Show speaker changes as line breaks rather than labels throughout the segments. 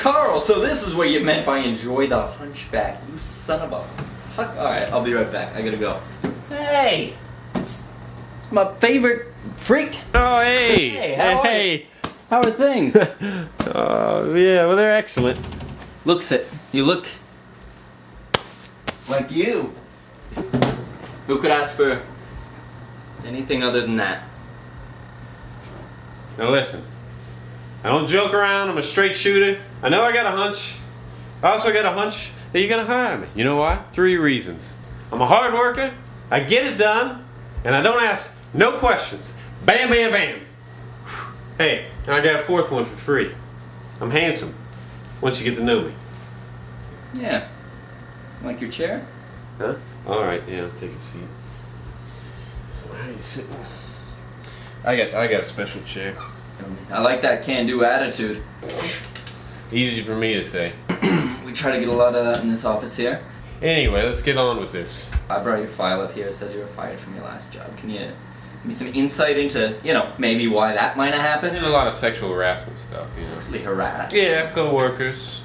Carl, so this is what you meant by enjoy the Hunchback. You son of a fuck. Alright, I'll be right back. I gotta go. Hey! It's my favorite freak.
Oh, hey!
Hey, how are things?
Yeah, well, they're excellent.
You look like you. Who could ask for anything other than that?
Now listen, I don't joke around, I'm a straight shooter. I know I got a hunch. I also got a hunch that you're gonna hire me. You know why? 3 reasons. I'm a hard worker, I get it done, and I don't ask no questions. Bam, bam, bam. Hey, and I got a 4th one for free. I'm handsome, once you get to know me.
Yeah. Like your chair?
Huh? Alright, yeah, take a seat. Where are you sitting? I got a special chair.
I like that can-do attitude.
Easy for me to say.
We try to get a lot of that in this office here.
Anyway, let's get on with this.
I brought your file up here. It says you were fired from your last job. Can you give me some insight into, you know, maybe why that might have
I
happened?
did a lot of sexual harassment stuff, you know.
Mostly harassed.
Yeah, co-workers.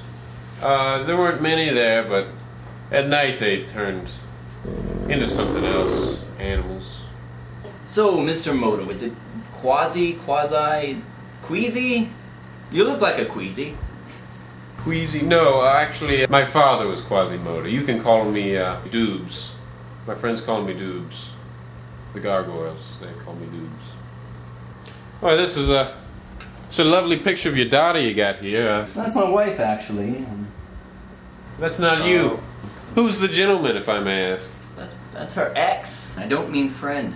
There weren't many there, but at night they turned into something else. Animals.
So, Mr. Moto, is it quasi, queasy? You look like a queasy.
Queasy? No, actually, my father was Quasimodo. You can call me Doobs. My friends call me Doobs. The gargoyles, they call me Doobs. Well, this is it's a lovely picture of your daughter you got here.
That's my wife, actually.
That's not you. Who's the gentleman, if I may ask?
That's her ex. I don't mean friend.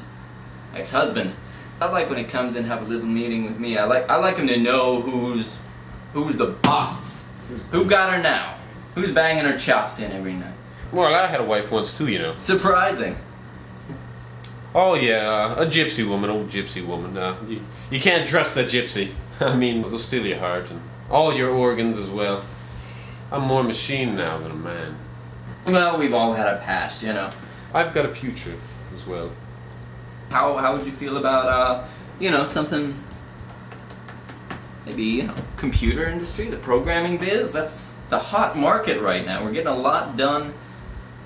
Ex-husband. I like when he comes in and have a little meeting with me. I like him to know who's the boss. Who got her now? Who's banging her chops in every night?
Well, I had a wife once too, you know.
Surprising.
Oh yeah, a gypsy woman, old gypsy woman. You can't trust a gypsy. I mean, they'll steal your heart and all your organs as well. I'm more machine now than a man.
Well, we've all had a past, you know.
I've got a future as well.
How would you feel about, you know, something, maybe, you know, computer industry, the programming biz? That's the hot market right now. We're getting a lot done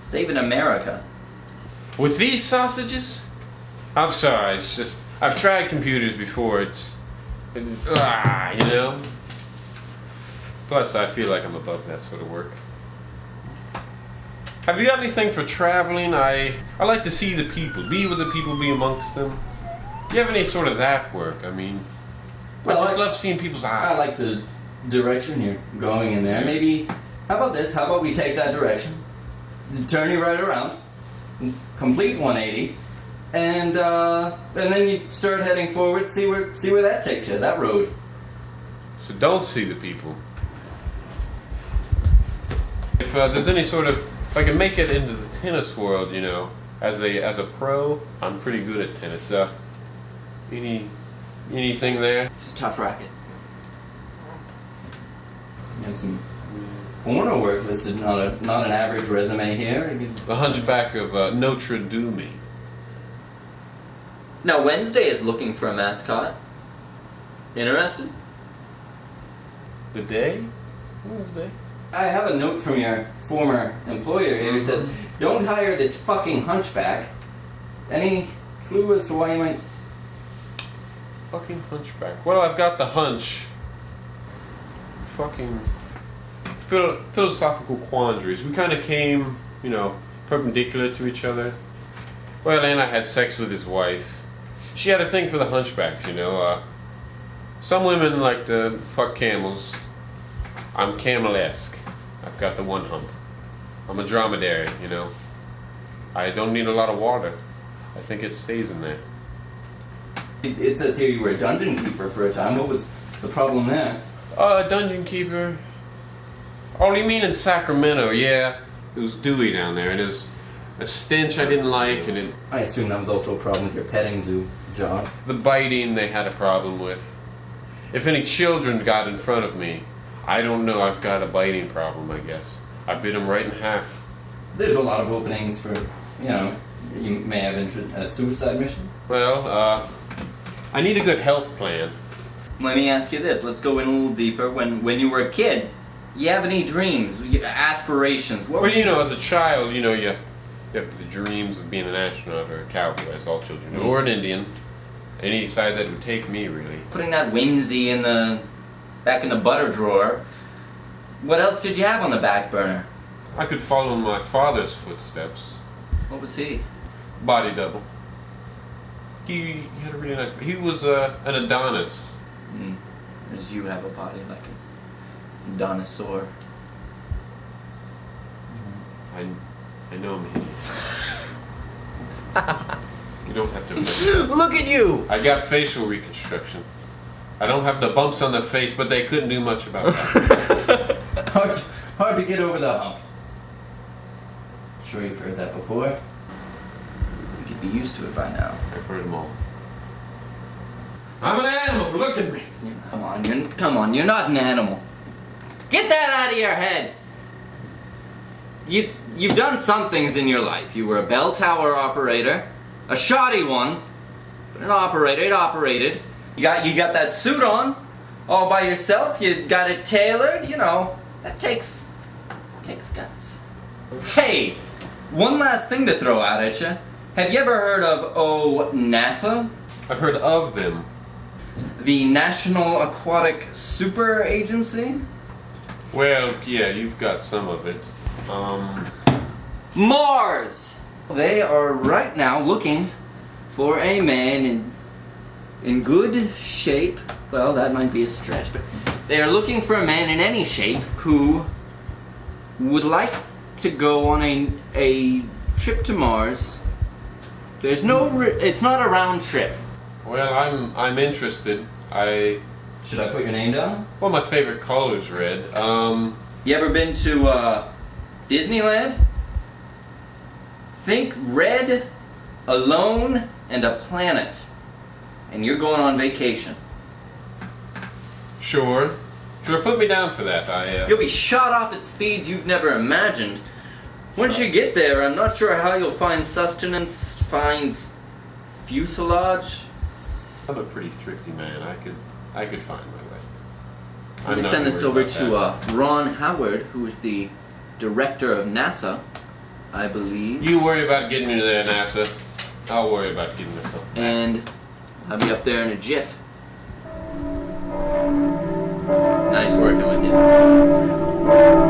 saving America.
With these sausages? I'm sorry, it's just, I've tried computers before, you know? Plus, I feel like I'm above that sort of work. Have you got anything for traveling? I like to see the people, be with the people, be amongst them. Do you have any sort of that work? I mean,
Well,
I just love seeing people's eyes.
I like the direction you're going in there. Maybe, how about this? How about we take that direction, turn you right around, complete 180, and then you start heading forward, see where that takes you, that road.
So don't see the people. If there's any sort of, if I can make it into the tennis world, you know, as a pro, I'm pretty good at tennis. Anything there?
It's a tough racket. You have some porno work listed, not an average resume here.
The Hunchback of Notre.
Now Wednesday is looking for a mascot. Interested?
The day? Wednesday?
I have a note from your former employer here. It says, "Don't hire this fucking hunchback." Any clue as to why you might?
Fucking hunchback. Well, I've got the hunch. Fucking philosophical quandaries. We kind of came, you know, perpendicular to each other. Well, and I had sex with his wife. She had a thing for the hunchbacks, you know. Some women like to fuck camels. I'm camel-esque. I've got the one hump. I'm a dromedary, you know. I don't need a lot of water. I think it stays in there.
It says here you were a dungeon keeper for a time. What was the problem there?
Dungeon keeper. Oh, you mean in Sacramento? Yeah, it was dewy down there, and it was a stench I didn't like, and it.
I assume that was also a problem with your petting zoo job.
The biting they had a problem with. If any children got in front of me, I don't know. I've got a biting problem, I guess. I bit them right in half.
There's a lot of openings for, you know, you may have a suicide mission.
Well, I need a good health plan.
Let me ask you this. Let's go in a little deeper. When you were a kid, You have any dreams, aspirations? What
Well, you know, as a child, you know, you have the dreams of being an astronaut or a cowboy, as all children do, or an Indian. Any side that would take me, really.
Putting that whimsy back in the butter drawer. What else did you have on the back burner?
I could follow in my father's footsteps.
What was he?
Body double. He had a really nice. He was an Adonis.
As you have a body like a dinosaur.
I know him. You don't have to.
Look at you!
I got facial reconstruction. I don't have the bumps on the face, but they couldn't do much about that.
hard to get over the hump. Sure you've heard that before. I think you'd be used to it by now.
I've heard them all. I'm an animal. Look at me.
Come on, you're not an animal. Get that out of your head. You've done some things in your life. You were a bell tower operator, a shoddy one, but an operator. It operated. You got that suit on, all by yourself. You got it tailored. You know that takes guts. Hey, one last thing to throw out at you. Have you ever heard of NASA?
I've heard of them.
The National Aquatic Super Agency?
Well, yeah, you've got some of it.
Mars! They are right now looking for a man in good shape. Well, that might be a stretch, but they are looking for a man in any shape who would like to go on a trip to Mars. There's no, it's not a round trip.
Well, I'm interested.
Should I put your name down?
Well, my favorite color is red.
You ever been to Disneyland? Think red, alone, and a planet. And you're going on vacation.
Sure, put me down for that.
You'll be shot off at speeds you've never imagined. Once you get there, I'm not sure how you'll find sustenance, find fuselage.
I'm a pretty thrifty man. I could find my way.
Let me send this over to Ron Howard, who is the director of NASA, I believe.
You worry about getting me there, NASA. I'll worry about getting myself back.
And I'll be up there in a jiff. Nice working with you.